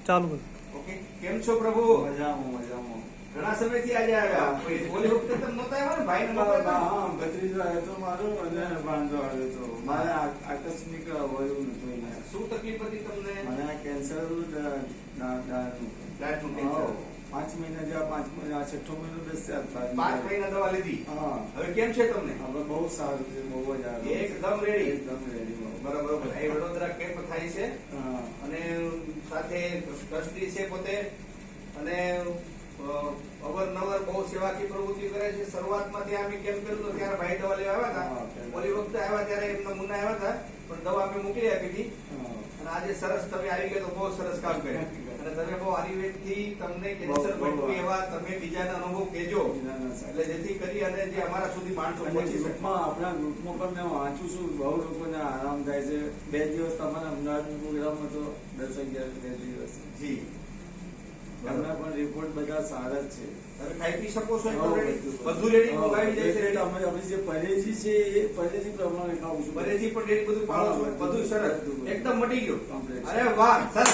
ચાલુ કર. ઓકે, કેમ છો પ્રભુ? મજામાં મજામાં. ઘણા સમયથી આજે આવ્યા. ઓલી વખતે તમે નહોતા આવ્યા ને, ભાઈને નહોતા આવ્યા? હા, ભત્રીજો આવ્યો તો મારો અને ભાણજો આવ્યો તો. મારે આકસ્મિક વયું નતું અહીંયા. શું તકલીફ હતી તમને? મને આ કેન્સર દાંતનું. દાંતનું હા, કેન્સર. 5 મહિના જેવા 5 મહિના 6 મહિનો discharge થાય. 5 મહિના દવા લીધી. હા, હવે કેમ છે તમને? હવે બહુ સારું છે, બહુ જ સારું. એકદમ રેડી. એકદમ ready બહુ. બરાબર. એ વડોદરા કેમ્પ થાય છે હા, અને સાથે ટ્રસ્ટી છે પોતે અને અવારનવાર બહુ સેવાકી પ્રવૃત્તિ કરે છે. શરૂઆતમાં ત્યાં અમે કેમ્પ કર્યું હતું ત્યારે ભાઈ દવા લેવા આવ્યા હા, હતા. ઓલી વખતે આવ્યા ત્યારે એમના મુન્ના આવ્યા હતા, પણ દવા અમે મોકલી આપી હતી. હા. અને આજે સરસ તમે આવી ગયા તો બહુ સરસ કામ કર્યું. અને તમે બહુ આયુર્વેદથી તમને કેન્સર બહુ, બહુ. બચવું એવા તમે બીજાના અનુભવ કહેજો, ના, ના, સાહેબ. એટલે જેથી કરી અને જે અમારા સુધી માણસો અને પહોંચી શકે. ગ્રુપમાં આપણા ગ્રુપમાં પણ મેં વાંચું છું, બહુ લોકોને આરામ થાય છે. 2 દિવસ તમારા અમદાવાદનો પ્રોગ્રામ હતો, 10-11 2 દિવસ. જી, એમના પણ રિપોર્ટ બધા સારા જ છે. તમે ખાઈ પી શકો છો? હા, બધું રેડી હા, મંગાવી જાય છે. અમે જે પરેજી છે એ પરેજી પ્રમાણે ખાવું છું. પરેજી પણ રેડી બધું ખાઓ છો? હા, બધું સરસ, બધું. એકદમ મટી ગયું. Complete. અરે વાહ, સરસ.